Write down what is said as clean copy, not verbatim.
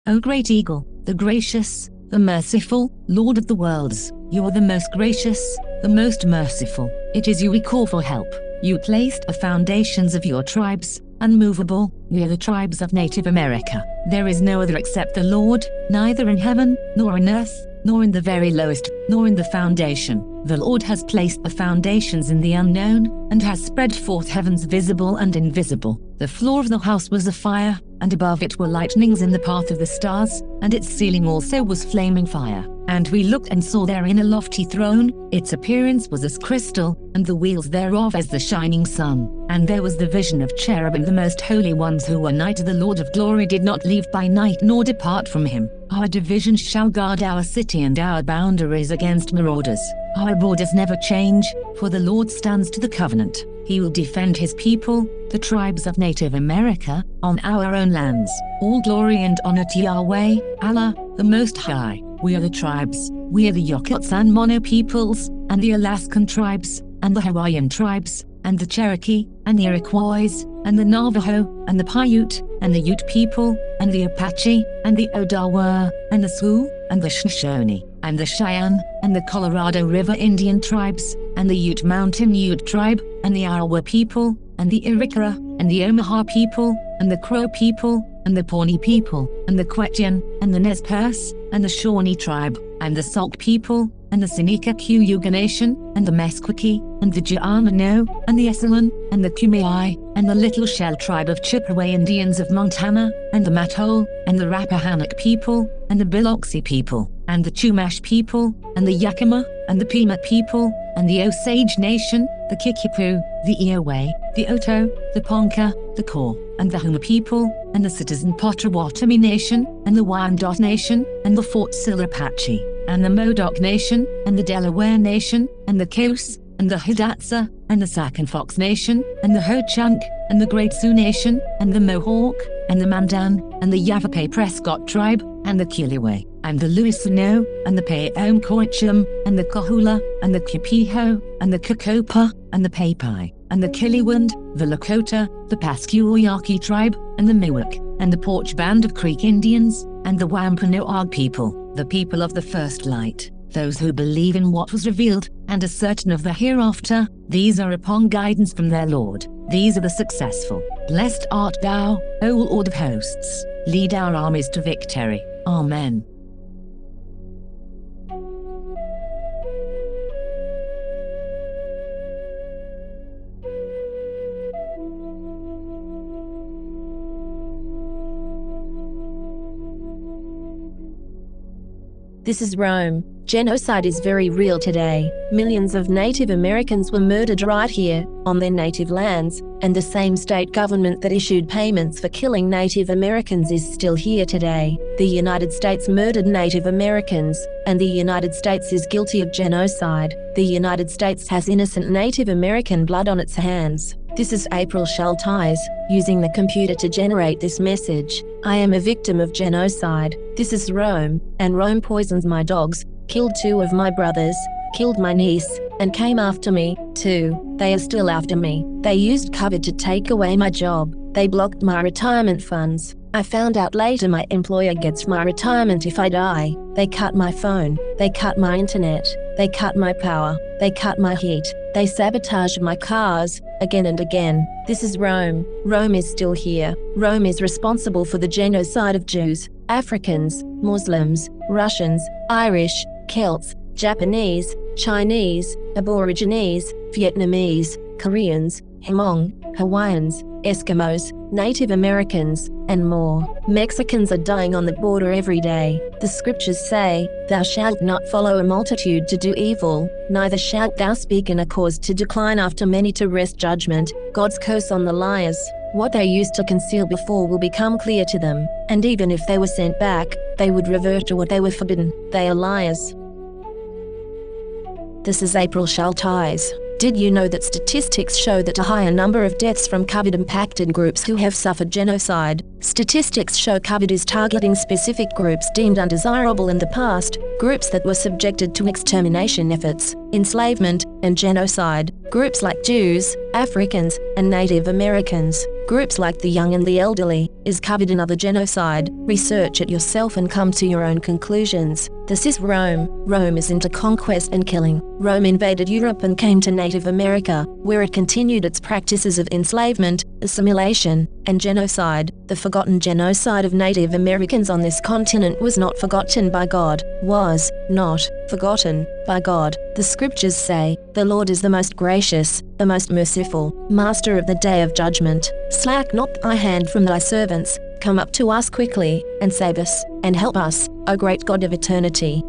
O great eagle, the gracious, the merciful, Lord of the worlds, you are the most gracious, the most merciful. It is you we call for help. You placed the foundations of your tribes, unmovable. We are the tribes of Native America. There is no other except the Lord, neither in heaven, nor on earth, nor in the very lowest, nor in the foundation. The Lord has placed the foundations in the unknown, and has spread forth heavens visible and invisible. The floor of the house was afire, and above it were lightnings in the path of the stars, and its ceiling also was flaming fire. And we looked and saw therein a lofty throne, its appearance was as crystal, and the wheels thereof as the shining sun. And there was the vision of cherubim, the most holy ones who were nigh to the Lord of glory, did not leave by night nor depart from him. Our divisions shall guard our city and our boundaries against marauders. Our borders never change, for the Lord stands to the covenant. He will defend his people, the tribes of Native America, on our own lands. All glory and honor to Yahweh, Allah, the Most High. We are the tribes. We are the Yokuts and Mono peoples, and the Alaskan tribes, and the Hawaiian tribes, and the Cherokee, and the Iroquois, and the Navajo, and the Paiute, and the Ute people, and the Apache, and the Odawa, and the Sioux, and the Shoshone, and the Cheyenne, and the Colorado River Indian tribes, and the Ute Mountain Ute tribe, and the Iowa people, and the Iroquois, and the Omaha people, and the Crow people, and the Pawnee people, and the Quechan, and the Nez Perce, and the Shawnee tribe, and the Sauk people, and the Seneca Cayuga Nation, and the Meskwaki, and the Giannano, and the Esselen, and the Kumeyaay, and the Little Shell tribe of Chippewa Indians of Montana, and the Mattole, and the Rappahannock people, and the Biloxi people, and the Chumash people, and the Yakima, and the Pima people, and the Osage Nation, the Kikipu, the Iowa, the Oto, the Ponca, the Kaw, and the Houma people, and the Citizen Potawatomi Nation, and the Wyandot Nation, and the Fort Sill Apache, and the Modoc Nation, and the Delaware Nation, and the Coos, and the Hidatsa, and the Sac and Fox Nation, and the Ho-Chunk, and the Great Sioux Nation, and the Mohawk, and the Mandan, and the Yavapai Prescott tribe, and the Kiliwe, and the Louisiano, and the Paom-Coachum, and the Kahula, and the Kipiho, and the Kakopa, and the Papai, and the Kiliwand, the Lakota, the Pasquayaki tribe, and the Miwok, and the Porch Band of Creek Indians, and the Wampanoag people, the people of the first light, those who believe in what was revealed, and are certain of the hereafter. These are upon guidance from their Lord. These are the successful. Blessed art thou, O Lord of hosts. Lead our armies to victory. Amen. This is Rome. Genocide is very real today. Millions of Native Americans were murdered right here, on their native lands, and the same state government that issued payments for killing Native Americans is still here today. The United States murdered Native Americans, and the United States is guilty of genocide. The United States has innocent Native American blood on its hands. This is April Schulthies, using the computer to generate this message. I am a victim of genocide. This is Rome, and Rome poisoned my dogs, killed 2 of my brothers, killed my niece, and came after me, too. They are still after me. They used COVID to take away my job. They blocked my retirement funds. I found out later my employer gets my retirement if I die. They cut my phone. They cut my internet. They cut my power. They cut my heat. They sabotaged my cars, again and again. This is Rome. Rome is still here. Rome is responsible for the genocide of Jews, Africans, Muslims, Russians, Irish, Celts, Japanese, Chinese, Aborigines, Vietnamese, Koreans, Hmong, Hawaiians, Eskimos, Native Americans, and more. Mexicans are dying on the border every day. The scriptures say, "Thou shalt not follow a multitude to do evil, neither shalt thou speak in a cause to decline after many to wrest judgment." God's curse on the liars. What they used to conceal before will become clear to them, and even if they were sent back, they would revert to what they were forbidden. They are liars. This is April Schulthies. Did you know that statistics show that a higher number of deaths from COVID impacted groups who have suffered genocide? Statistics show COVID is targeting specific groups deemed undesirable in the past, groups that were subjected to extermination efforts, enslavement, and genocide, groups like Jews, Africans, and Native Americans. Groups like the young and the elderly is covered in other genocide. Research it yourself and come to your own conclusions. This is Rome. Rome is into conquest and killing. Rome invaded Europe and came to Native America, where it continued its practices of enslavement, assimilation, and genocide. The forgotten genocide of Native Americans on this continent was not forgotten by God. Was not forgotten by God. The scriptures say, "The Lord is the most gracious, the most merciful, master of the day of judgment. Slack not thy hand from thy servants. Come up to us quickly, and save us, and help us, O great God of eternity."